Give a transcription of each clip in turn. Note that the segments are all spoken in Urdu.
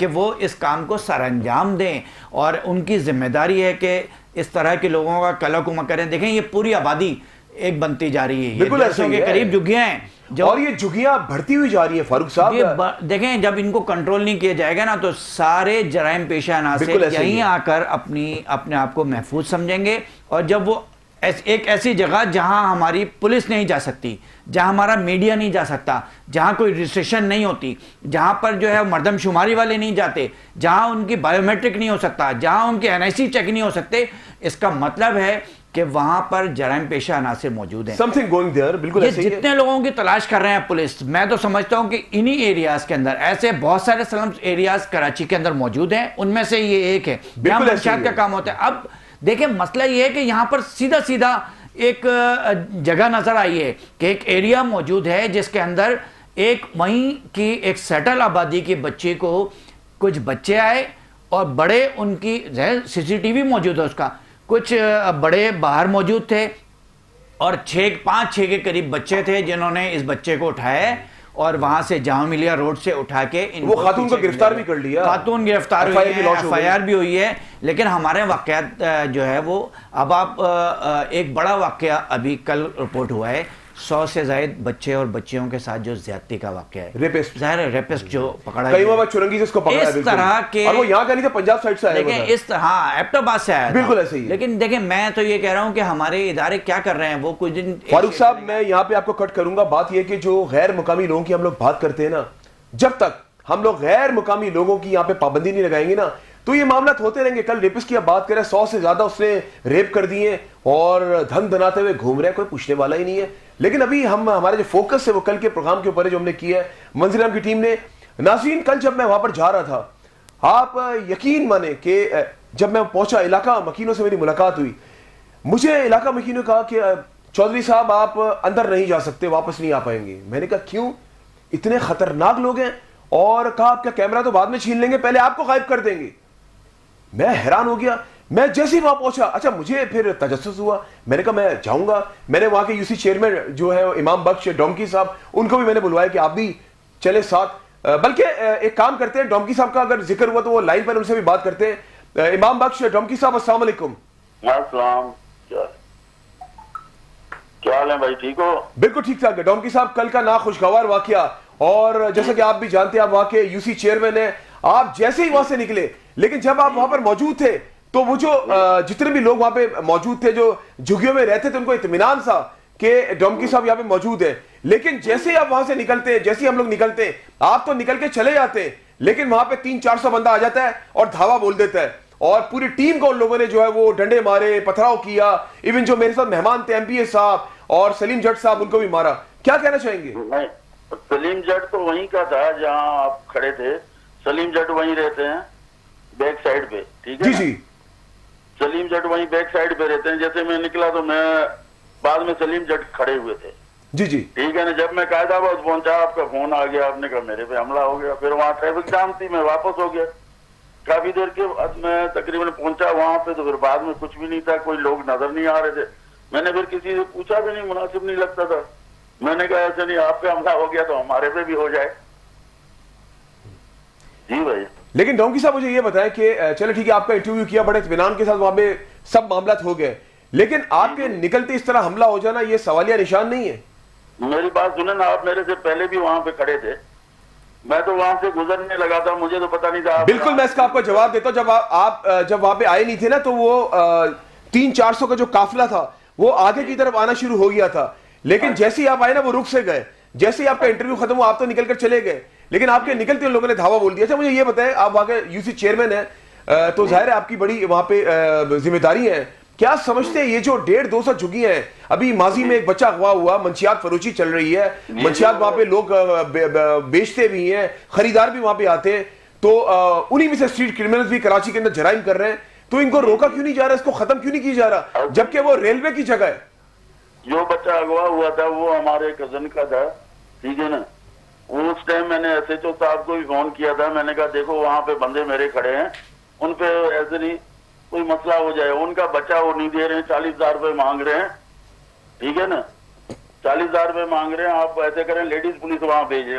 کہ وہ اس کام کو سر انجام دیں، اور ان کی ذمہ داری ہے کہ اس طرح کے لوگوں کا کلا کما کریں. دیکھیں یہ پوری آبادی ایک بنتی جا رہی ہے، بالکل ایسے کے ہی ہے. قریب جھگیاں ہیں اور یہ جھگیاں بڑھتی ہوئی جا رہی ہیں فاروق صاحب. دیکھیں جب ان کو کنٹرول نہیں کیا جائے گا نا تو سارے جرائم پیشہ عناصر یہیں آ کر اپنے آپ کو محفوظ سمجھیں گے. اور جب وہ ایک ایسی جگہ جہاں ہماری پولیس نہیں جا سکتی، جہاں ہمارا میڈیا نہیں جا سکتا، جہاں کوئی رجسٹریشن نہیں ہوتی، جہاں پر جو ہے مردم شماری والے نہیں جاتے، جہاں ان کی بائیو میٹرک نہیں ہو سکتا، جہاں ان کے NIC چیک نہیں ہو سکتے، اس کا مطلب ہے کہ وہاں پر جرائم پیشہ عناصر موجود ہیں. Something going there. بالکل ایسے ہی ہے. جتنے لوگوں کی تلاش کر رہے ہیں پولیس، میں تو سمجھتا ہوں کہ انہی ایریاز کے اندر ایسے بہت سارے سلمز ایریاز کراچی کے اندر موجود ہیں، ان میں سے یہ ایک ہے جہاں منشیات کا کام ہوتا ہے. اب دیکھیں مسئلہ یہ ہے کہ یہاں پر سیدھا ایک جگہ نظر آئی ہے کہ ایک ایریا موجود ہے جس کے اندر ایک وہیں کی ایک سیٹل آبادی کے بچے کو کچھ بچے آئے اور بڑے ان کی CCTV موجود ہے، اس کا کچھ بڑے باہر موجود تھے اور 5-6 کے قریب بچے تھے جنہوں نے اس بچے کو اٹھایا اور وہاں سے جامعہ ملیہ روڈ سے اٹھا کے وہ خاتون کو گرفتار بھی کر لیا. خاتون گرفتار ہوئی ہے، FIR بھی ہوئی ہے. لیکن ہمارے واقعات جو ہے وہ اب آپ ایک بڑا واقعہ ابھی کل رپورٹ ہوا ہے، 100 سے زائد بچے اور بچیوں کے ساتھ جو زیادتی کا واقعہ ہے. ریپسٹ ظاہر ہے ریپسٹ جو پکڑا کئی بار چرنگی سے اس کو پکڑا ہے. اس طرح کے، اور وہ یہاں کا نہیں تھا، پنجاب سائیڈ سے آیا ہوا تھا. دیکھیں اس طرح ایبٹ آباد سے آیا تھا. بالکل ایسے ہی. لیکن دیکھیں میں تو یہ کہہ رہا ہوں کہ ہمارے ادارے کیا کر رہے ہیں. وہ کچھ دن فاروق صاحب میں یہاں پہ آپ کو کٹ کروں گا. بات یہ کہ جو غیر مقامی لوگوں کی ہم لوگ بات کرتے ہیں نا، جب تک ہم لوگ غیر مقامی لوگوں کی یہاں پہ پابندی نہیں لگائیں گے نا تو یہ معاملات ہوتے رہیں گے. کل ریپس کی آپ بات کریں، 100 سے زیادہ اس نے ریپ کر دیے اور دھن دھناتے ہوئے گھوم رہے ہیں، کوئی پوچھنے والا ہی نہیں ہے. لیکن ابھی ہمارے جو فوکس ہے وہ کل کے پروگرام کے اوپر ہے جو ہم نے کیا ہے منظر کی ٹیم نے. ناظرین کل جب میں وہاں پر جا رہا تھا، آپ یقین مانیں کہ جب میں پہنچا علاقہ مکینوں سے میری ملاقات ہوئی، مجھے علاقہ مکینوں کہا کہ چودھری صاحب آپ اندر نہیں جا سکتے، واپس نہیں آ پائیں گے. میں نے کہا کیوں؟ اتنے خطرناک لوگ ہیں. اور کہا آپ کا کیمرہ تو بعد میں چھین لیں گے، پہلے آپ کو غائب کر دیں گے. میں حیران ہو گیا. میں جیسے ہی وہاں پہنچا، اچھا مجھے پھر تجسس ہوا. میں نے کہا میں جاؤں گا. میں نے وہاں کے UC چیئرمین جو ہے امام بخش ڈومکی صاحب، ان کو بھی میں نے بلوایا کہ آپ بھی چلے ساتھ. بلکہ ایک کام کرتے ہیں، ڈومکی صاحب کا اگر ذکر ہوا تو وہ لائن پر ان سے بھی بات کرتے ہیں. امام بخش ڈومکی صاحب السلام علیکم. السلام، کیا حال ہے بھائی؟ ٹھیک ہو؟ بالکل ٹھیک ٹھاک ہے. ڈومکی صاحب کل کا ناخوشگوار واقعہ، اور جیسا کہ آپ بھی جانتے ہیں آپ وہاں کے UC چیئرمین ہیں. آپ جیسے ہی وہاں سے نکلے، لیکن جب آپ وہاں پر موجود تھے تو وہ جو جتنے بھی لوگ وہاں پہ موجود تھے جو جھگیوں میں رہتے تھے، ان کو اطمینان تھا کہ ڈومکی صاحب یہاں پہ موجود ہے. لیکن جیسے ہی آپ وہاں سے نکلتے ہیں، جیسے ہی ہم لوگ نکلتے ہیں، آپ تو نکل کے چلے جاتے ہیں، لیکن وہاں پہ 300-400 بندہ آ جاتا ہے اور دھاوا بول دیتا ہے، اور پوری ٹیم کو ان لوگوں نے جو ہے وہ ڈنڈے مارے، پتھراؤ کیا. ایون جو میرے ساتھ مہمان تھے MPA صاحب اور سلیم جٹ صاحب، ان کو بھی مارا. کیا کہنا چاہیں گے؟ سلیم جٹ تو وہیں کا تھا جہاں آپ کھڑے تھے. سلیم جٹ وہیں رہتے ہیں بیک سائڈ پہ، ٹھیک ہے؟ جی. سلیم جٹ وہیں بیک سائڈ پہ رہتے ہیں. جیسے میں نکلا تو میں بعد میں سلیم جٹ کھڑے ہوئے تھے. جی ٹھیک ہے نا. جب میں قائد آباد پہنچا آپ کا فون آ گیا، آپ نے کہا میرے پہ حملہ ہو گیا. پھر وہاں ٹریفک جام تھی، میں واپس ہو گیا. کافی دیر کے بعد میں تقریباً پہنچا وہاں پہ تو پھر بعد میں کچھ بھی نہیں تھا، کوئی لوگ نظر نہیں آ رہے تھے. میں نے پھر کسی سے پوچھا بھی نہیں، مناسب نہیں لگتا تھا. میں نے کہا ایسے نہیں، آپ پہ حملہ ہو گیا تو ہمارے پہ بھی ہو جائے. جی بھائی. لیکن ڈومکی صاحب مجھے یہ بتائیں کہ چلے ٹھیک ہے آپ کا انٹرویو کیا، بڑے اطمینان کے ساتھ وہاں پہ سب معاملات ہو گئے، لیکن آپ کے نکلتے اس طرح حملہ ہو جانا یہ سوالیہ نشان نہیں ہے؟ میری بات سنیں نا، آپ میرے سے پہلے بھی وہاں پہ کھڑے تھے، میں تو وہاں سے گزرنے لگا تھا، مجھے تو پتہ نہیں تھا. بالکل میں اس کا آپ کو جواب دیتا ہوں. جب آپ جب وہاں پہ آئے نہیں تھے نا تو وہ 300-400 کا جو قافلہ تھا وہ آگے کی طرف آنا شروع ہو گیا تھا. لیکن جیسے ہی آپ آئے نا وہ رک سے گئے. جیسے ہی آپ کا انٹرویو ختم ہوا آپ تو نکل کر چلے گئے، لیکن آپ کے نکلتے ان لوگوں نے دھاوا بول دیا. اچھا مجھے یہ بتائیں، آپ وہاں کے UC چیئرمین ہیں تو ظاہر ہے آپ کی بڑی وہاں پہ ذمہ داری ہے. کیا سمجھتے ہیں یہ جو 150-200 جھگی ہیں، ابھی ماضی میں ایک بچہ اغوا ہوا، منشیات فروشی چل رہی ہے، منشیات وہاں پہ لوگ بیچتے بھی ہیں، خریدار بھی وہاں پہ آتے ہیں، تو انہی میں سے اسٹریٹ کرمنلز بھی کراچی کے اندر جرائم کر رہے ہیں، تو ان کو روکا کیوں نہیں جا رہا، اس کو ختم کیوں نہیں کی جا رہا، جبکہ وہ ریلوے کی جگہ ہے؟ جو بچہ اغوا ہوا تھا وہ ہمارے کزن کا تھا، ٹھیک ہے نا. اس ٹائم میں نے SHO صاحب کو بھی فون کیا تھا. میں نے کہا دیکھو وہاں پہ بندے میرے کھڑے ہیں، ان پہ ایسے نہیں کوئی مسئلہ ہو جائے. ان کا بچہ وہ نہیں دے رہے ہیں، 40,000 روپے مانگ رہے ہیں، ٹھیک ہے نا. 40,000 روپے مانگ رہے ہیں. آپ ایسے کریں لیڈیز پولیس وہاں بھیجیں.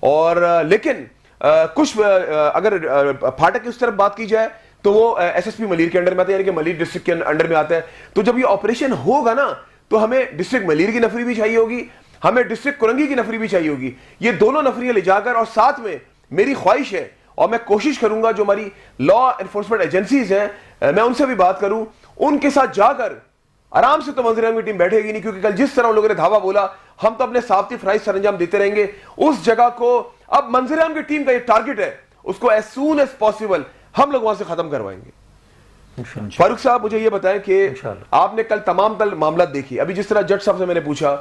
اور لیکن کچھ اگر پھاٹک کی اس طرف بات کی جائے تو وہ ایس ایس پی ملیر کے انڈر میں آتا ہے, یعنی کہ ملیر ڈسٹرکٹ کے انڈر میں آتا ہے. تو جب یہ آپریشن ہوگا نا تو ہمیں ڈسٹرکٹ ملیر کی نفری بھی چاہیے ہوگی, ہمیں ڈسٹرکٹ کرنگی کی نفری بھی چاہیے ہوگی. یہ دونوں نفریاں لے جا کر, اور ساتھ میں میری خواہش ہے اور میں کوشش کروں گا جو ہماری لا انفورسمنٹ ایجنسیز ہیں میں ان سے بھی بات کروں, ان کے ساتھ جا کر آرام سے تو منظر عام کی ٹیم بیٹھے گی نہیں, کیونکہ کل جس طرح ان لوگوں نے دھاوا بولا ہم تو اپنے صافتی فرائض سر انجام دیتے رہیں گے. اس جگہ کو اب منظر عام کی ٹیم کا یہ ٹارگٹ ہے, اس کو ایز سون ایز پاسبل ہم لوگ وہاں سے ختم کروائیں گے. فاروق صاحب مجھے یہ بتائیں کہ آپ نے کل تمام معاملات دیکھی, ابھی جس طرح جج صاحب سے میں نے پوچھا,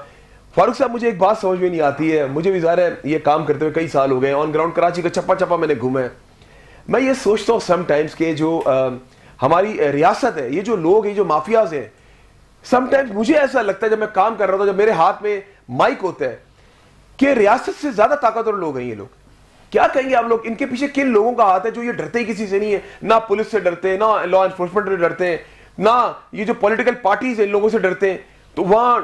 فاروق صاحب مجھے ایک بات سمجھ میں نہیں آتی ہے, مجھے بھی ظاہر ہے یہ کام کرتے ہوئے کئی سال ہو گئے, آن گراؤنڈ کراچی کا چپا چپا میں نے گھوما ہے. میں یہ سوچتا ہوں سم ٹائمز کہ جو ہماری ریاست ہے, یہ جو لوگ ہیں, جو مافیاز ہیں, سم ٹائمز مجھے ایسا لگتا ہے جب میں کام کر رہا تھا, جب میرے ہاتھ میں مائک ہوتا ہے, کہ ریاست سے زیادہ طاقتور لوگ ہیں یہ لوگ. کیا کہیں گے آپ لوگ, ان کے پیچھے کن لوگوں کا ہاتھ ہے جو یہ ڈرتے ہی کسی سے نہیں ہے, نہ پولیس سے ڈرتے ہیں, نہ لا انفورسمنٹ سے ڈرتے ہیں, نہ یہ جو پولیٹیکل پارٹیز ہیں ان لوگوں سے ڈرتے ہیں, تو وہاں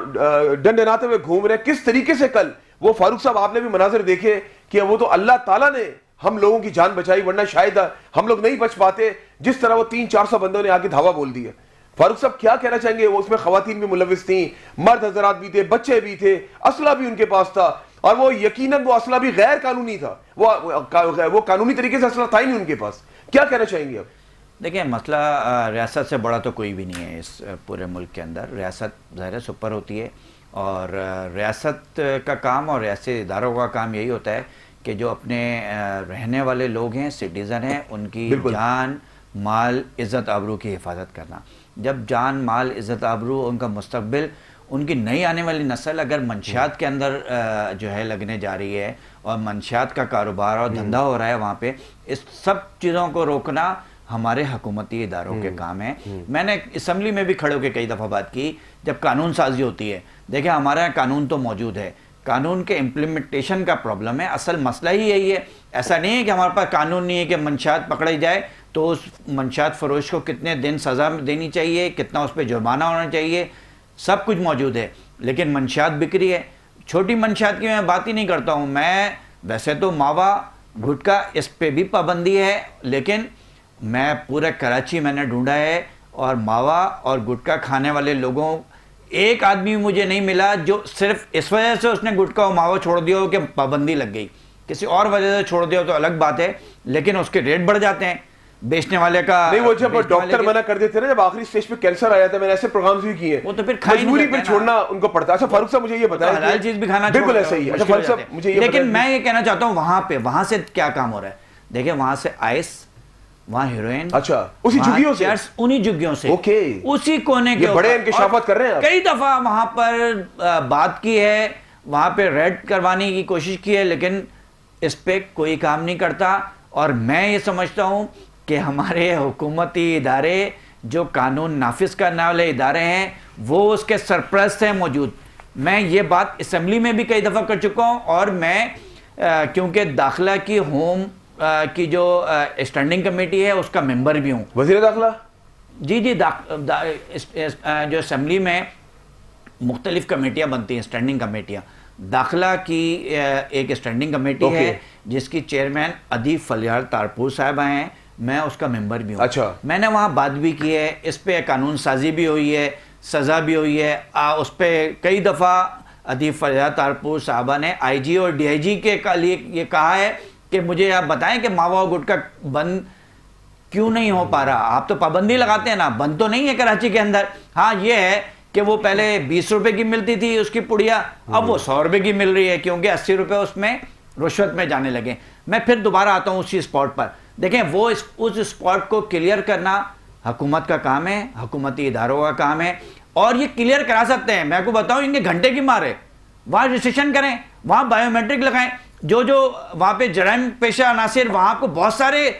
ڈنڈناتے ہوئے گھوم رہے ہیں. کس طریقے سے کل وہ فاروق صاحب آپ نے بھی مناظر دیکھے کہ وہ تو اللہ تعالیٰ نے ہم لوگوں کی جان بچائی, ورنہ شاید ہم لوگ نہیں بچ پاتے. جس طرح وہ 300-400 بندوں نے آگے دھاوا بول دیا. فاروق صاحب کیا کہنا چاہیں گے, وہ اس میں خواتین بھی ملوث تھیں, مرد حضرات بھی تھے, بچے بھی تھے, اسلحہ بھی ان کے پاس تھا, اور وہ یقیناً وہ اسلحہ بھی غیر قانونی تھا, وہ قانونی طریقے سے اسلحہ تھا ہی نہیں ان کے پاس. کیا کہنا چاہیں گے آپ؟ دیکھیں مسئلہ ریاست سے بڑا تو کوئی بھی نہیں ہے اس پورے ملک کے اندر. ریاست ظاہر سپر ہوتی ہے, اور ریاست کا کام اور ریاستی اداروں کا کام یہی ہوتا ہے کہ جو اپنے رہنے والے لوگ ہیں, سٹیزن ہیں, ان کی جان مال عزت آبرو کی حفاظت کرنا. جب جان مال عزت آبرو, ان کا مستقبل, ان کی نئی آنے والی نسل اگر منشیات کے اندر جو ہے لگنے جا رہی ہے, اور منشیات کا کاروبار اور دھندا ہو رہا ہے وہاں پہ, اس سب چیزوں کو روکنا ہمارے حکومتی اداروں کے کام ہے. میں نے اسمبلی میں بھی کھڑے ہو کے کئی دفعہ بات کی, جب قانون سازی ہوتی ہے, دیکھیں ہمارے یہاں قانون تو موجود ہے, قانون کے امپلیمنٹیشن کا پرابلم ہے. اصل مسئلہ ہی یہی ہے. ایسا نہیں ہے کہ ہمارے پاس قانون نہیں ہے کہ منشیات پکڑی جائے تو اس منشیات فروش کو کتنے دن سزا دینی چاہیے, کتنا اس پہ جرمانہ ہونا چاہیے, سب کچھ موجود ہے. لیکن منشیات بکری ہے. چھوٹی منشیات کی میں بات ہی نہیں کرتا ہوں. میں ویسے تو ماوا گٹکا اس پہ بھی پابندی ہے, لیکن میں پورے کراچی میں نے ڈھونڈا ہے, اور ماوا اور گٹکا کھانے والے لوگوں ایک آدمی مجھے نہیں ملا جو صرف اس وجہ سے اس نے گٹکا اور ماوا چھوڑ دیا ہو کہ پابندی لگ گئی. کسی اور وجہ سے چھوڑ دیا ہو تو الگ بات ہے, لیکن اس کے ریٹ بڑھ جاتے ہیں بیچنے والے کا. نہیں, وہ جب ڈاکٹر منع کر دیتے نا, جب آخری سٹیج پہ کینسر آیا تھا, میں نے ایسے پروگرامز بھی کیے, وہ تو پھر مجبوری پہ چھوڑنا ان کو پڑتا ہے. اچھا فاروق صاحب مجھے یہ بتائیں, حلال چیز بھی کھانا بالکل ایسا ہی ہے. اچھا فاروق صاحب مجھے یہ لیکن میں یہ کہنا چاہتا ہوں وہاں سے کیا کام ہو رہا ہے. دیکھیں وہاں سے آئس, وہاں ہیروئن, اچھا اسی جھگیوں سے, انہی جھگیوں سے, اوکے, اسی کونے کے بڑے انکشافات کر رہے ہیں. کئی دفعہ وہاں پر بات کی ہے, وہاں پہ ریڈ کروانے کی کوشش کی ہے, لیکن اس پہ کوئی کام نہیں کرتا. اور میں یہ سمجھتا ہوں کہ ہمارے حکومتی ادارے جو قانون نافذ کرنے والے ادارے ہیں وہ اس کے سرپرست ہیں موجود. میں یہ بات اسمبلی میں بھی کئی دفعہ کر چکا ہوں, اور میں کیونکہ داخلہ کی ہوم کی جو اسٹینڈنگ کمیٹی ہے اس کا ممبر بھی ہوں. وزیر داخلہ, جی جو اسمبلی میں مختلف کمیٹیاں بنتی ہیں, اسٹینڈنگ کمیٹیاں, داخلہ کی ایک اسٹینڈنگ کمیٹی ہے جس کی چیئرمین ادیب فلیار تارپور صاحبہ ہیں, میں اس کا ممبر بھی ہوں. اچھا, میں نے وہاں بات بھی کی ہے, اس پہ قانون سازی بھی ہوئی ہے, سزا بھی ہوئی ہے. اس پہ کئی دفعہ ادیب فلیار تارپور صاحبہ نے آئی جی اور ڈی آئی جی کے لیے یہ کہا ہے کہ مجھے آپ بتائیں کہ ماوا گٹکا بند کیوں نہیں ہو پا رہا. آپ تو پابندی لگاتے ہیں نا, بند تو نہیں ہے کراچی کے اندر. ہاں یہ ہے کہ وہ پہلے 20 روپے کی ملتی تھی اس کی پڑیا, اب وہ 100 روپے کی مل رہی ہے, کیونکہ 80 روپے اس میں رشوت میں جانے لگے. میں پھر دوبارہ آتا ہوں اسی اسپاٹ پر. دیکھیں وہ اس اسپاٹ کو کلیئر کرنا حکومت کا کام ہے, حکومتی اداروں کا کام ہے, اور یہ کلیئر کرا سکتے ہیں. میں کو بتاؤں ان کے گھنٹے کی مار ہے, وہاں رجسٹریشن کریں, وہاں بائیو میٹرک لگائیں. جو وہاں پہ جرائم پیشہ عناصر, وہاں کو بہت سارے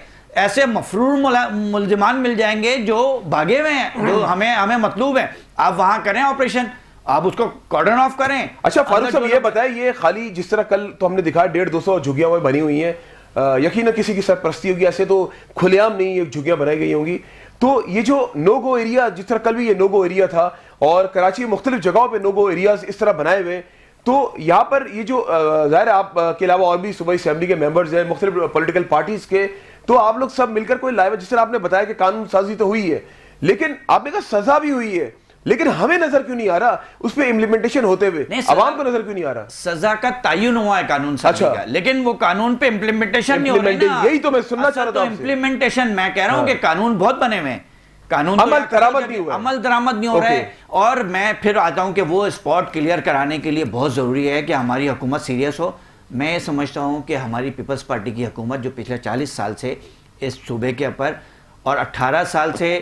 ایسے مفرور ملزمان مل جائیں گے جو بھاگے ہوئے ہیں, جو ہمیں مطلوب ہیں. آپ وہاں کریں آپریشن, آپ اس کو کارڈن آف کریں. اچھا فاروق صاحب یہ بتائیں, یہ خالی جس طرح کل تو ہم نے دکھا 150-200 جھگیاں وہ بنی ہوئی ہیں, یقیناً کسی کی سرپرستی ہوگی, ایسے تو کھلے عام نہیں یہ جھگیاں بنائی گئی ہوں گی. تو یہ جو نو گو ایریا, جس طرح کل بھی یہ نو گو ایریا تھا, اور کراچی میں مختلف جگہوں پہ نو گو ایریاز اس طرح بنائے ہوئے, تو یہاں پر یہ جو ظاہر ہے آپ کے علاوہ اور بھی صوبائی اسمبلی کے ممبرز ہیں مختلف پولیٹیکل پارٹیز کے, تو آپ لوگ سب مل کر کوئی لائیو, جس طرح آپ نے بتایا کہ قانون سازی تو ہوئی ہے, لیکن آپ نے کہا سزا بھی ہوئی ہے, لیکن ہمیں نظر کیوں نہیں آ رہا اس پہ امپلیمنٹیشن ہوتے ہوئے, عوام کو نظر کیوں نہیں آ رہا؟ سزا کا تعین ہوا ہے قانون سازی کا, لیکن وہ قانون پہ امپلیمنٹیشن نہیں ہو رہی نا. یہی تو میں سننا چاہ رہا تھا آپ سے. امپلیمنٹیشن میں کہہ رہا ہوں کہ قانون بہت بنے ہوئے ہیں, قانون عمل درآمد نہیں ہوا, عمل درآمد نہیں ہو رہا ہے. اور میں پھر آتا ہوں کہ وہ اسپاٹ کلیئر کرانے کے لیے بہت ضروری ہے کہ ہماری حکومت سیریس ہو. میں سمجھتا ہوں کہ ہماری پیپلز پارٹی کی حکومت جو پچھلے 40 سال سے اس صوبے کے اوپر اور 18 سال سے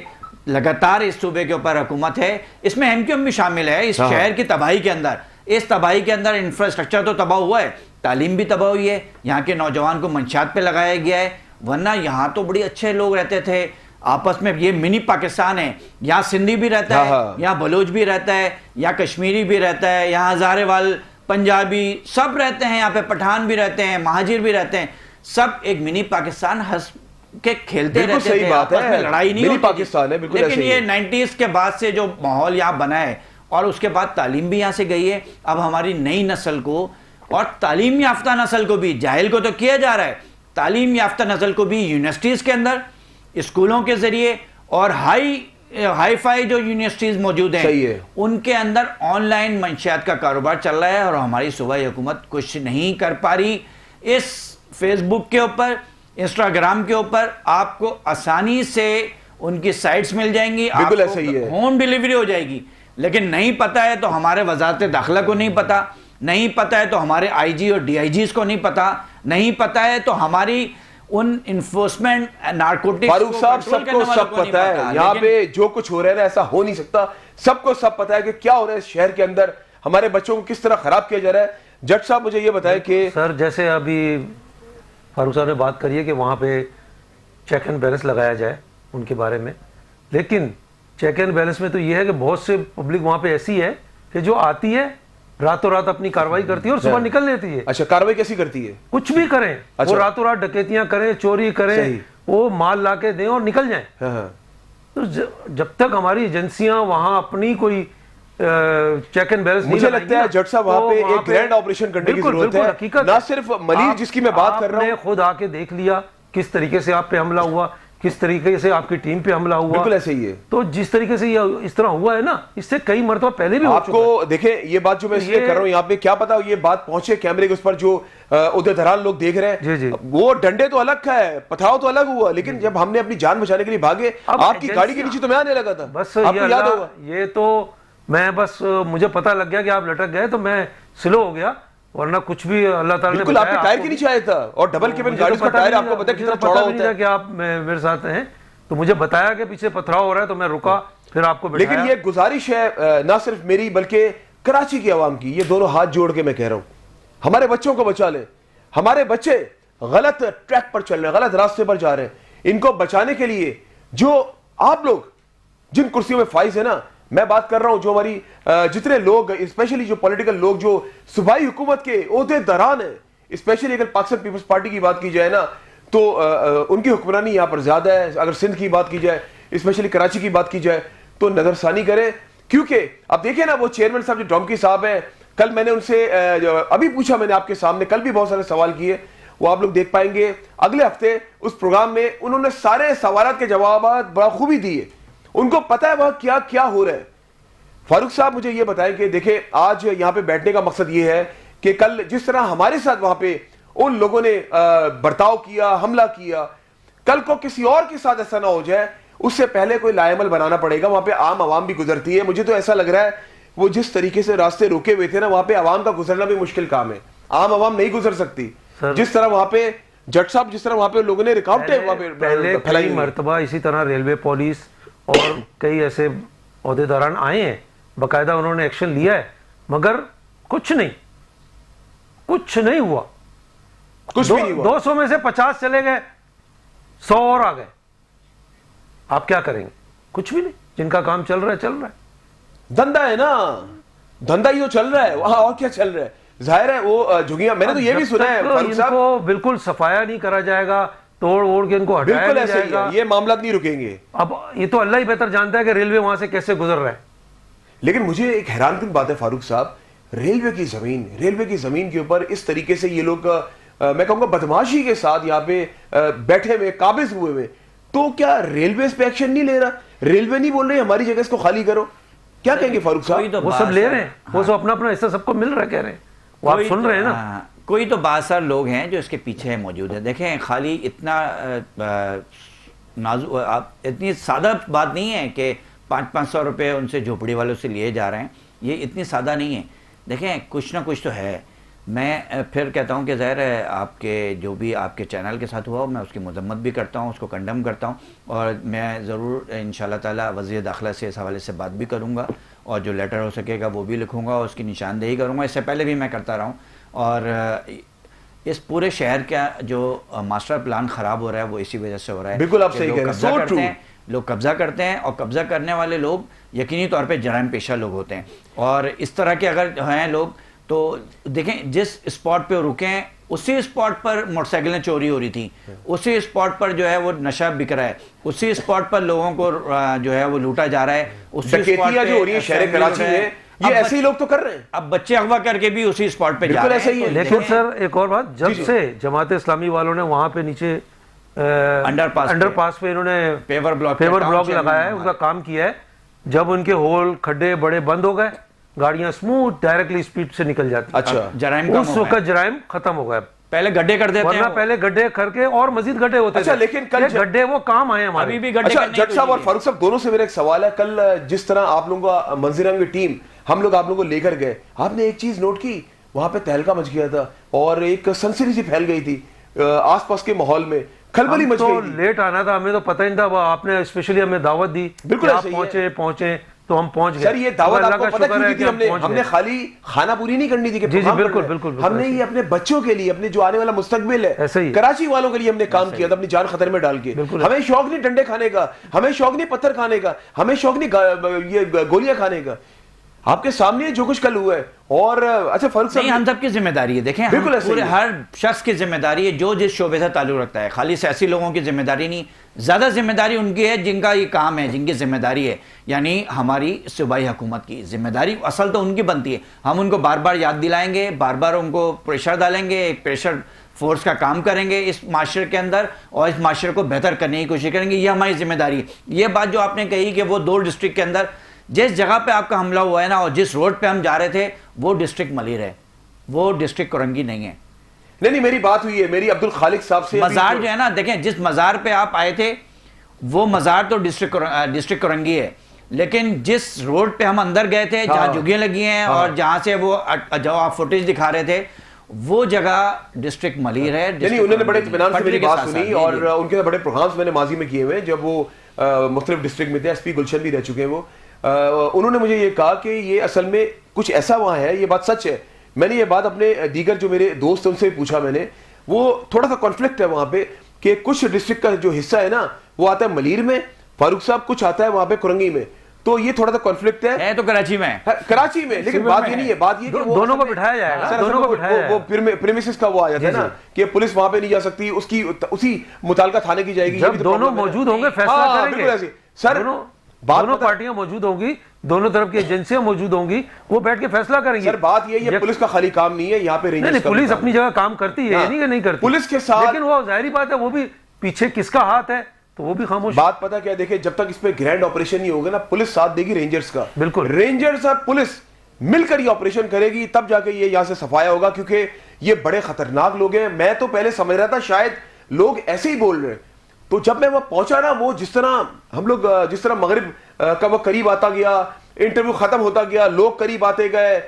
لگاتار اس صوبے کے اوپر حکومت ہے, اس میں ایم کیو ایم بھی شامل ہے. اس شہر کی تباہی کے اندر, اس تباہی کے اندر انفراسٹرکچر تو تباہ ہوا ہے, تعلیم بھی تباہ ہوئی ہے, یہاں کے نوجوان کو منشیات پہ لگایا گیا ہے. ورنہ یہاں تو بڑی اچھے لوگ رہتے تھے آپس میں, یہ منی پاکستان ہے. یہاں سندھی بھی رہتا ہے, یہاں بلوچ بھی رہتا ہے, یہاں کشمیری بھی رہتا ہے, یہاں ہزارے وال پنجابی سب رہتے ہیں, یہاں پہ پٹھان بھی رہتے ہیں, مہاجر بھی رہتے ہیں, سب ایک منی پاکستان کہ کھیلتے رہتے تھے, آپس میں لڑائی نہیں ہوتی تھی. لیکن یہ 90s کے بعد سے جو ماحول یہاں بنا ہے, اور اس کے بعد تعلیم بھی یہاں سے گئی ہے. اب ہماری نئی نسل کو, اور تعلیم یافتہ نسل کو بھی, جاہل کو تو کیا جا رہا ہے, تعلیم یافتہ نسل کو بھی یونیورسٹیز کے اندر, اسکولوں کے ذریعے, اور ہائی فائی جو یونیورسٹیز موجود ہیں ان کے اندر آن لائن منشیات کا کاروبار چل رہا ہے. اور ہماری صوبائی حکومت کچھ نہیں کر پا رہی. اس فیس بک کے اوپر, انسٹاگرام کے اوپر آپ کو آسانی سے ان کی سائٹس مل جائیں گی, آپ کو ہوم ڈیلیوری ہو جائے گی. لیکن نہیں پتا ہے تو ہمارے وزارت داخلہ کو نہیں پتا, نہیں پتا ہے تو ہمارے آئی جی اور ڈی آئی جیز کو نہیں پتا, نہیں پتا ہے تو ہماری ان انفورسمنٹ نارکوٹکس. فاروق صاحب سب کو سب پتا ہے یہاں پہ جو کچھ ہو رہا ہے نا, ایسا ہو نہیں سکتا. سب کو سب پتا ہے کہ کیا ہو رہا ہے اس شہر کے اندر, ہمارے بچوں کو کس طرح خراب کیا جا رہا ہے. جج صاحب مجھے یہ بتائیں کہ سر جیسے ابھی فاروق صاحب نے بات کری ہے کہ وہاں پہ چیک اینڈ بیلنس لگایا جائے ان کے بارے میں, لیکن چیک اینڈ بیلنس میں تو یہ ہے کہ بہت سے پبلک وہاں پہ ایسی ہے کہ جو آتی ہے راتوں رات اپنی کاروائی کرتی ہے اور صبح نکل لیتی ہے. اچھا, کاروائی کیسی کرتی ہے؟ کچھ بھی کریں, وہ راتوں رات ڈکیتیاں کریں, چوری کریں, وہ مال لا کے دیں اور نکل جائیں. تو جب تک ہماری ایجنسیاں وہاں اپنی کوئی چیک اینڈ بیلنس, مجھے لگتا ہے جج صاحب وہاں پہ ایک گرینڈ آپریشن کرنے کی ضرورت ہے. نہ صرف ملیح جس کی میں بات کر رہا ہوں, آپ نے خود آ کے دیکھ لیا کس طریقے سے آپ پہ حملہ ہوا, کس طریقے سے آپ کی ٹیم پہ حملہ ہوا. بالکل ایسے ہی ہے. تو جس طریقے سے یہ اس طرح ہوا ہے نا, اس سے کئی مرتبہ پہلے بھی آپ کو دیکھیں یہ بات جو میں اس لیے کر رہا ہوں یہاں پہ, کیا پتا یہ بات پہنچے کیمرے کے اس پر جو ادھر دھران لوگ دیکھ رہے ہیں, وہ ڈنڈے تو الگ کا ہے, پتھراؤ تو الگ ہوا, لیکن جب ہم نے اپنی جان بچانے کے لیے بھاگے, آپ کی گاڑی کے نیچے تو میں آنے لگا تھا, بس آپ کو یاد ہوگا. یہ تو میں بس مجھے پتا لگ گیا کہ آپ لٹک گئے تو میں سلو ہو گیا, ورنہ کچھ بھی اللہ تعالیٰ نے بالکل آپ کے ٹائر کے نیچے آیا تھا, اور ڈبل کیبن گاڑی کا ٹائر آپ کو پتا ہے کتنا چوڑا ہوتا ہے کہ آپ میرے ساتھ ہیں. تو مجھے بتایا کہ پیچھے پتھراؤ ہو رہا ہے تو میں رکا, پھر آپ کو بٹھایا. لیکن یہ گزارش ہے نہ صرف میری بلکہ کراچی کی عوام کی, یہ دونوں ہاتھ جوڑ کے میں کہہ رہا ہوں, ہمارے بچوں کو بچا لیں. ہمارے بچے غلط ٹریک پر چل رہے ہیں, غلط راستے پر جا رہے ہیں. ان کو بچانے کے لیے جو آپ لوگ جن کرسیوں میں فائز ہیں نا, میں بات کر رہا ہوں جو ہماری جتنے لوگ, اسپیشلی جو پولیٹیکل لوگ جو صوبائی حکومت کے عہدے داران ہیں, اسپیشلی اگر پاکستان پیپلز پارٹی کی بات کی جائے نا تو ان کی حکمرانی یہاں پر زیادہ ہے. اگر سندھ کی بات کی جائے, اسپیشلی کراچی کی بات کی جائے, تو نظر ثانی کریں. کیونکہ اب دیکھیں نا وہ چیئرمین صاحب جو ڈومکی صاحب ہیں, کل میں نے ان سے ابھی پوچھا, میں نے آپ کے سامنے کل بھی بہت سارے سوال کیے, وہ آپ لوگ دیکھ پائیں گے اگلے ہفتے اس پروگرام میں. انہوں نے سارے سوالات کے جوابات بڑا خوبی دیے, ان کو پتہ ہے وہاں کیا کیا ہو رہا ہے. فاروق صاحب مجھے یہ بتائیں کہ دیکھیں آج یہاں پہ بیٹھنے کا مقصد یہ ہے کہ کل جس طرح ہمارے ساتھ وہاں پہ ان لوگوں نے برتاؤ کیا, حملہ کیا, کل کو کسی اور کے ساتھ ایسا نہ ہو جائے. اس سے پہلے کوئی لائعمل بنانا پڑے گا. وہاں پہ عام عوام بھی گزرتی ہے. مجھے تو ایسا لگ رہا ہے وہ جس طریقے سے راستے روکے ہوئے تھے نا, وہاں پہ عوام کا گزرنا بھی مشکل کام ہے. عام عوام نہیں گزر سکتی. جس طرح وہاں پہ جٹ صاحب, جس طرح وہاں پہ لوگوں نے رکاوٹیں وہاں پہ پہلے کئی مرتبہ اسی طرح ریلوے پولیس اور کئی ایسے عہدے داران آئے ہیں, باقاعدہ انہوں نے ایکشن لیا ہے, مگر کچھ نہیں ہوا. کچھ بھی نہیں ہوا. 200 میں سے 50 چلے گئے, 100 اور آ گئے. آپ کیا کریں گے؟ کچھ بھی نہیں. جن کا کام چل رہا ہے چل رہا ہے. دھندا ہے نا, دھندا ہی تو چل رہا ہے وہاں, اور کیا چل رہا ہے. ظاہر ہے وہ جھگیاں, میں نے تو یہ بھی سنا ہے ان کو بالکل صفایا نہیں کرا جائے گا, توڑ اوڑ کے ان کو ہٹایا نہیں جائے گا, یہ معاملات نہیں رکیں گے. اب یہ تو اللہ ہی بہتر جانتا ہے کہ ریلوے وہاں سے کیسے گزر رہا ہے. لیکن مجھے ایک حیران کن بات ہے فاروق صاحب, ریلوے کی زمین کے اوپر اس طریقے سے یہ لوگ میں کہوں گا بدماشی کے ساتھ یہاں پہ بیٹھے ہوئے قابض ہوئے ہوئے, تو کیا ریلوے اس پہ ایکشن نہیں لے رہا؟ ریلوے نہیں بول رہے ہماری جگہ اس کو خالی کرو؟ کیا کہیں گے فاروق صاحب؟ وہ سب لے رہے ہیں, وہ سب اپنا اپنا حصہ سب کو مل رہا, کہہ رہے ہیں, وہ آپ سن رہے ہیں نا. کوئی تو بادشاہ لوگ ہیں جو اس کے پیچھے موجود ہیں. دیکھیں خالی اتنا اتنی سادہ بات نہیں ہے کہ 500 روپے ان سے جھوپڑی والوں سے لیے جا رہے ہیں, یہ اتنی سادہ نہیں ہے. دیکھیں کچھ نہ کچھ تو ہے. میں پھر کہتا ہوں کہ ظاہر ہے آپ کے جو بھی آپ کے چینل کے ساتھ ہوا میں اس کی مذمت بھی کرتا ہوں, اس کو کنڈم کرتا ہوں, اور میں ضرور انشاءاللہ تعالی وزیر داخلہ سے اس حوالے سے بات بھی کروں گا, اور جو لیٹر ہو سکے گا وہ بھی لکھوں گا, اور اس کی نشاندہی کروں گا. اس سے پہلے بھی میں کرتا رہا ہوں. اور اس پورے شہر کا جو ماسٹر پلان خراب ہو رہا ہے وہ اسی وجہ سے ہو رہا ہے. بالکل آپ صحیح کہہ رہے ہیں. لوگ قبضہ کرتے ہیں, اور قبضہ کرنے والے لوگ یقینی طور پہ جرائم پیشہ لوگ ہوتے ہیں. اور اس طرح کے اگر ہیں لوگ تو دیکھیں جس اسپاٹ پہ رکیں اسی اسپاٹ پر موٹر سائیکلیں چوری ہو رہی تھیں, اسی اسپاٹ پر جو ہے وہ نشہ بک رہا ہے, اسی اسپاٹ پر لوگوں کو جو ہے وہ لوٹا جا رہا ہے, اسی اسپاٹ جو ہو رہی ہے شہر کراچی میں, یہ ایسے ہی لوگ تو کر رہے ہیں. اب بچے اغوا کر کے بھی اسی اسپاٹ پہ جا رہے ہیں. لیکن سر ایک اور بات, جب سے جماعت اسلامی والوں نے وہاں پہ نیچے انڈر پاس پہ انہوں نے پیور بلاک لگایا ہے, ان کا کام کیا ہے, جب ان کے ہول کھڈے بڑے بند ہو گئے, گاڑیاں سموتھ ڈائریکٹلی اسپیڈ سے نکل جاتی. اچھا, جرائم اس وقت جرائم ختم ہو گئے. پہلے گڈھے کر دیتے ہیں, ورنہ پہلے گڈھے کر کے اور مزید گڈھے ہوتے تھے. لیکن کل گڈھے وہ کام آئے ہمارے. ابھی بھی گڈھے. اچھا جج صاحب اور فاروق صاحب دونوں سے میرا ایک سوال ہے, کل جس طرح آپ لوگوں کا منظر عام کی ٹیم ہم لوگ آپ لوگوں کو لے کر گئے, آپ نے ایک چیز نوٹ کی, وہاں پہ تہلکہ مچ گیا تھا اور ایک سنسنی سی پھیل گئی تھی آس پاس کے ماحول میں, کھلبلی مچ گئی تھی. لیٹ آنا تھا, ہمیں تو پتہ نہیں تھا, آپ نے اسپیشلی ہمیں دعوت دی, بالکل آپ پہنچے تو ہم پہنچ گئے. سر یہ دعوت آپ کو پتہ کیوں دی تھی؟ ہم نے خالی کھانا پوری نہیں کرنی تھی کہ بالکل ہم نے یہ اپنے بچوں کے لیے, اپنے جو آنے والا مستقبل ہے کراچی والوں کے لیے ہم نے کام کیا تھا, اپنی جان خطرے میں ڈال کے. ہمیں شوق نہیں ڈنڈے کھانے کا, ہمیں شوق نہیں پتھر کھانے کا, ہمیں شوق نہیں یہ گولیاں کھانے کا. آپ کے سامنے جو کچھ کل ہوا ہے. اور اچھا فاروق صاحب, ہم سب کی ذمہ داری ہے. دیکھیں پورے ہر شخص کی ذمہ داری ہے جو جس شعبے سے تعلق رکھتا ہے, خالی سیاسی لوگوں کی ذمہ داری نہیں, زیادہ ذمہ داری ان کی ہے جن کا یہ کام ہے, جن کی ذمہ داری ہے, یعنی ہماری صوبائی حکومت کی ذمہ داری اصل تو ان کی بنتی ہے. ہم ان کو بار بار یاد دلائیں گے, بار بار ان کو پریشر ڈالیں گے, ایک پریشر فورس کا کام کریں گے اس معاشرے کے اندر, اور اس معاشرے کو بہتر کرنے کی کوشش کریں گے. یہ ہماری ذمہ داری ہے. یہ بات جو آپ نے کہی کہ وہ 2 ڈسٹرکٹ کے اندر جس جگہ پہ آپ کا حملہ ہوا ہے نا, اور جس روڈ پہ ہم جا رہے تھے وہ ڈسٹرکٹ ملیر ہے, وہ ڈسٹرکٹ کرنگی نہیں ہے. نہیں میری بات ہوئی ہے, میری عبد الخالق صاحب سے. مزار جو ہے نا, دیکھیں جس مزار پہ آپ آئے تھے وہ مزار تو ڈسٹرکٹ کرنگی ہے, لیکن جس روڈ پہ ہم اندر گئے تھے جہاں جھگیاں لگی ہیں اور جہاں سے وہ جو آپ فوٹیج دکھا رہے تھے وہ جگہ ڈسٹرکٹ ملیر ہے. یعنی انہوں نے بڑے اطمینان سے میری بات سنی, اور ان کے بڑے پروگرامز میں نے ماضی میں کیے ہوئے ہیں جب وہ مختلف ڈسٹرکٹ میں تھے, ایس پی گلشن بھی رہ چکے ہیں وہ. انہوں نے مجھے یہ کہا کہ یہ اصل میں کچھ ایسا وہاں ہے, یہ بات سچ ہے. میں نے یہ بات اپنے دیگر جو میرے دوست ان سے پوچھا میں نے, وہ تھوڑا سا کانفلکٹ ہے وہاں پہ کہ کچھ ڈسٹرکٹ کا جو حصہ ہے نا وہ آتا ہے ملیر میں, فاروق صاحب کچھ آتا ہے وہاں پہ کرنگی میں, تو یہ تھوڑا سا کانفلکٹ ہے. تو کراچی میں لیکن بات یہ نہیں ہے, بات یہ کہ دونوں کو بٹھایا جائے گا, دونوں کو بٹھایا جائے گا. وہ پریمیسز کا وہ آ جاتا ہے نا کہ پولیس وہاں پہ نہیں جا سکتی, اس کی اسی متعلقہ تھانے کی جائے گی. جب دونوں موجود ہوں گے فیصلہ کریں گے. سر دونوں پارٹیاں موجود ہوں گی, دونوں طرف کی ایجنسیاں موجود ہوں گی, وہ بیٹھ کے فیصلہ کریں گے. سر بات یہ ہے پولیس کا خالی کام نہیں ہے یہاں پہ, نہیں پولیس اپنی جگہ کام کرتی ہے, نہیں کہ نہیں کرتی پولیس کے ساتھ, لیکن وہ ظاہری بات ہے وہ بھی پیچھے کس کا ہاتھ ہے تو وہ بھی خاموش. بات پتہ کیا, دیکھیں جب تک اس پہ گرینڈ آپریشن نہیں ہوگا نا, پولیس ساتھ دے گی رینجرز کا. بالکل, رینجرز اور پولیس مل کر یہ آپریشن کرے گی, تب جا کے یہ یہاں سے صفایا ہوگا, کیونکہ یہ بڑے خطرناک لوگ ہیں. میں تو پہلے سمجھ رہا تھا شاید لوگ ایسے ہی بول رہے ہیں, تو جب میں وہاں پہنچا نا, وہ جس طرح ہم لوگ جس طرح مغرب کا وہ قریب آتا گیا, انٹرویو ختم ہوتا گیا, لوگ قریب آتے گئے,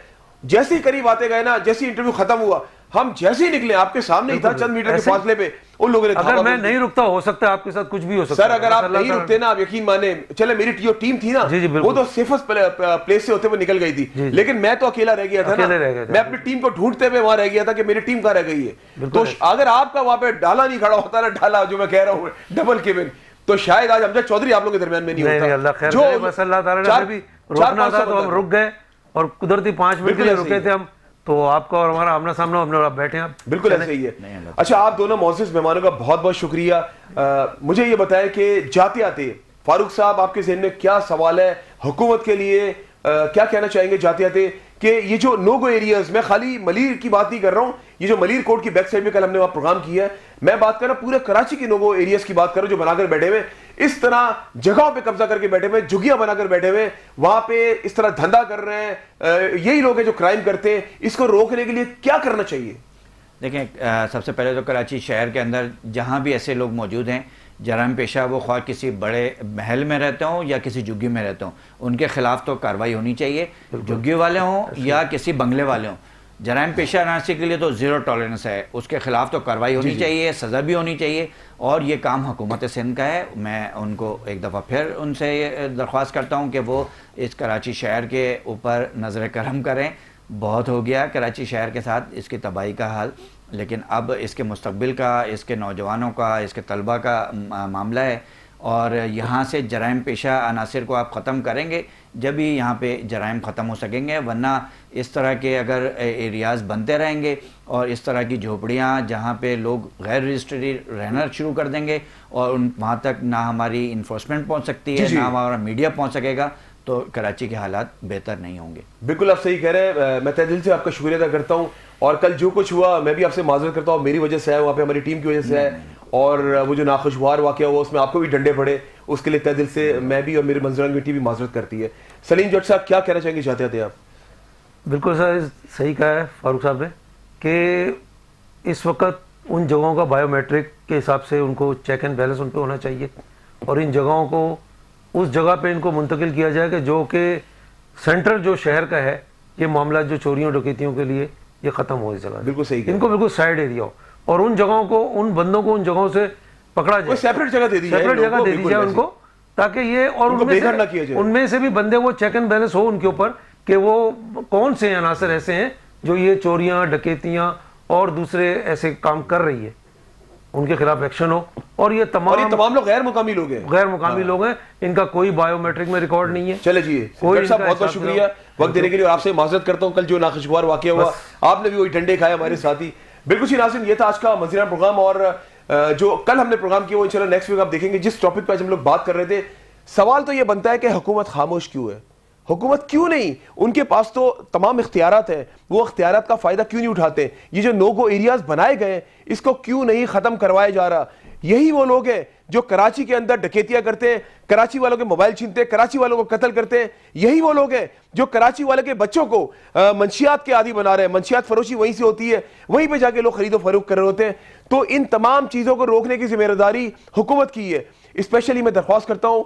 جیسے ہی قریب آتے گئے نا, جیسے انٹرویو ختم ہوا ہم جیسے ہی نکلے آپ کے سامنے ہی تھا چند میٹر کے فاصلے پہ, ان لوگوں نے اگر میں نہیں رکتا ہو سکتا ہے آپ کے ساتھ کچھ بھی ہو سکتا ہے. سر اگر آپ نہیں رکتے نا, آپ یقین مانے, چلے میری جو ٹیم تھی نا وہ تو سیفسٹ پلیس سے ہوتے ہوئے نکل گئی تھی, لیکن میں تو اکیلا رہ گیا تھا نا, میں اپنی ٹیم کو ڈھونڈتے ہوئے وہاں رہ گیا تھا کہ میری ٹیم کہاں رہ گئی ہے. تو اگر آپ کا وہاں پہ ڈالا نہیں کھڑا ہوتا نا, ڈالا جو میں کہہ رہا ہوں ڈبل کیبن, تو شاید آج امجد چودھری آپ لوگوں کے درمیان میں نہیں ہوتا. اللہ خیر کرے, بس اللہ تعالیٰ نے بھی روکنا تھا تو ہم رک گئے, اور قدرتی 5 منٹ کے لیے رکے تھے ہم, تو آپ کا اور ہمارا آمنا سامنا, ہم لوگ بیٹھے ہیں. بالکل ایسا ہی ہے. اچھا آپ دونوں معزز مہمانوں کا بہت بہت شکریہ. مجھے یہ بتائیں کہ جاتے آتے فاروق صاحب آپ کے ذہن میں کیا سوال ہے حکومت کے لیے, کیا کہنا چاہیں گے جاتے آتے کہ یہ جو نو گو ایریاز, میں خالی ملیر کی بات نہیں کر رہا ہوں, یہ جو ملیر کوٹ کی بیک سائڈ میں کل ہم نے وہاں پروگرام کیا ہے, میں بات کر رہا ہوں پورے کراچی کے نو گو ایریاز کی بات کر رہا ہوں جو بنا کر بیٹھے ہوئے, اس طرح جگہوں پہ قبضہ کر کے بیٹھے ہوئے, جھگیاں بنا کر بیٹھے ہوئے, وہاں پہ اس طرح دھندا کر رہے ہیں, یہی لوگ ہیں جو کرائم کرتے ہیں. اس کو روکنے کے لیے کیا کرنا چاہیے؟ دیکھیں, سب سے پہلے تو کراچی شہر کے اندر جہاں بھی ایسے لوگ موجود ہیں جرائم پیشہ, وہ خواہ کسی بڑے محل میں رہتے ہوں یا کسی جھگی میں رہتے ہوں, ان کے خلاف تو کارروائی ہونی چاہیے, جھگی والے ہوں یا کسی بنگلے والے ہوں. جرائم پیشہ عناصر کے لیے تو زیرو ٹالرنس ہے, اس کے خلاف تو کارروائی ہونی چاہیے, سزا بھی ہونی چاہیے. اور یہ کام حکومت سندھ کا ہے. میں ان کو ایک دفعہ پھر ان سے یہ درخواست کرتا ہوں کہ وہ اس کراچی شہر کے اوپر نظر کرم کریں. بہت ہو گیا کراچی شہر کے ساتھ اس کی تباہی کا حال, لیکن اب اس کے مستقبل کا, اس کے نوجوانوں کا, اس کے طلبہ کا معاملہ ہے. اور یہاں سے جرائم پیشہ عناصر کو آپ ختم کریں گے جب ہی یہاں پہ جرائم ختم ہو سکیں گے, ورنہ اس طرح کے اگر ایریاز بنتے رہیں گے اور اس طرح کی جھوپڑیاں جہاں پہ لوگ غیر رجسٹری رہنا شروع کر دیں گے اور وہاں تک نہ ہماری انفورسمنٹ پہنچ سکتی ہے, نہ ہمارا میڈیا پہنچ سکے گا, تو کراچی کے حالات بہتر نہیں ہوں گے. بالکل آپ صحیح کہہ رہے ہیں. میں تہ دل سے آپ کا شکریہ ادا کرتا ہوں, اور کل جو کچھ ہوا میں بھی آپ سے معذرت کرتا ہوں, میری وجہ سے ہے, وہاں پہ ہماری ٹیم کی وجہ سے ہے, اور وہ جو ناخوشگوار واقعہ ہوا اس میں آپ کو بھی ڈنڈے پڑے, اس کے لیے تہ دل سے میں بھی اور میری منظران کی ٹیم بھی معذرت کرتی ہے. سلیم جٹ صاحب کیا کہنا چاہیں گے, چاہتے تھے آپ؟ بالکل سر, صحیح کہا ہے فاروق صاحب نے کہ اس وقت ان جگہوں کا بائیو میٹرک کے حساب سے ان کو چیک اینڈ بیلنس ان پہ ہونا چاہیے, اور ان جگہوں کو اس جگہ پہ ان کو منتقل کیا جائے کہ جو کہ سینٹرل جو شہر کا ہے, یہ معاملات جو چوریوں ڈکیتیوں کے لیے یہ ختم ہو اس جگہ. بالکل صحیح, ان کو بالکل سائڈ ایریا ہو, اور ان جگہوں کو, ان بندوں کو ان جگہوں سے پکڑا جائے, سیپریٹ جگہ دے دی جائے, سیپریٹ جگہ دے دی جائے ان کو, تاکہ یہ, اور ان میں سے بھی بندے وہ چیک اینڈ بیلنس ہو ان کے اوپر کہ وہ کون سے عناصر ایسے ہیں جو یہ چوریاں ڈکیتیاں اور دوسرے ایسے کام کر رہی ہے, ان کے خلاف ایکشن ہو. اور یہ تمام لوگ غیر مقامی لوگ ہیں, غیر مقامی لوگ ہیں, ان کا کوئی بائیو میٹرک میں ریکارڈ نہیں ہے. چلے جی صاحب, بہت بہت شکریہ وقت دینے کے لیے, اور آپ سے معذرت کرتا ہوں کل جو ناخوشگوار واقعہ ہوا, آپ نے بھی وہی ڈنڈے کھائے ہمارے ساتھی. بالکل جی ناظرین, یہ تھا آج کا منظران پروگرام, اور جو کل ہم نے پروگرام کیا وہ انشاءاللہ نیکسٹ ویک آپ دیکھیں گے. جس ٹاپک پہ آج ہم لوگ بات کر رہے تھے, سوال تو یہ بنتا ہے کہ حکومت خاموش کیوں ہے, حکومت کیوں نہیں, ان کے پاس تو تمام اختیارات ہیں, وہ اختیارات کا فائدہ کیوں نہیں اٹھاتے؟ یہ جو نو گو ایریاز بنائے گئے اس کو کیوں نہیں ختم کروایا جا رہا؟ یہی وہ لوگ ہیں جو کراچی کے اندر ڈکیتیاں کرتے ہیں, کراچی والوں کے موبائل چھینتے ہیں, کراچی والوں کو قتل کرتے ہیں. یہی وہ لوگ ہیں جو کراچی والے کے بچوں کو منشیات کے عادی بنا رہے ہیں. منشیات فروشی وہیں سے ہوتی ہے, وہیں پہ جا کے لوگ خرید و فروخت کر رہے ہوتے ہیں. تو ان تمام چیزوں کو روکنے کی ذمہ داری حکومت کی ہے. اسپیشلی میں درخواست کرتا ہوں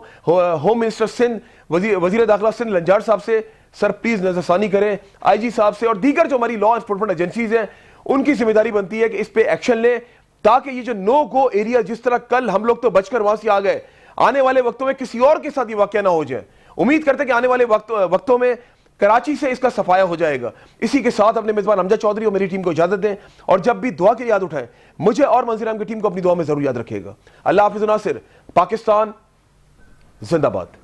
ہوم منسٹر سندھ, وزیر داخلہ سندھ لنجار صاحب سے, سر پلیز نظر ثانی کریں, آئی جی صاحب سے, اور دیگر جو ہماری لا انفورسمنٹ ایجنسیز ہیں ان کی ذمہ داری بنتی ہے کہ اس پہ ایکشن لیں, تاکہ یہ جو نو گو ایریا, جس طرح کل ہم لوگ تو بچ کر وہاں سے آ گئے, آنے والے وقتوں میں کسی اور کے ساتھ یہ واقعہ نہ ہو جائے. امید کرتے ہیں کہ آنے والے وقتوں میں کراچی سے اس کا صفایا ہو جائے گا. اسی کے ساتھ اپنے میزبان امجد چودھری اور میری ٹیم کو اجازت دیں, اور جب بھی دعا کے یاد اٹھائیں مجھے اور منظران کی ٹیم کو اپنی دعا میں ضرور یاد رکھیے گا. اللہ حافظ. ناصر, پاکستان زندہ باد.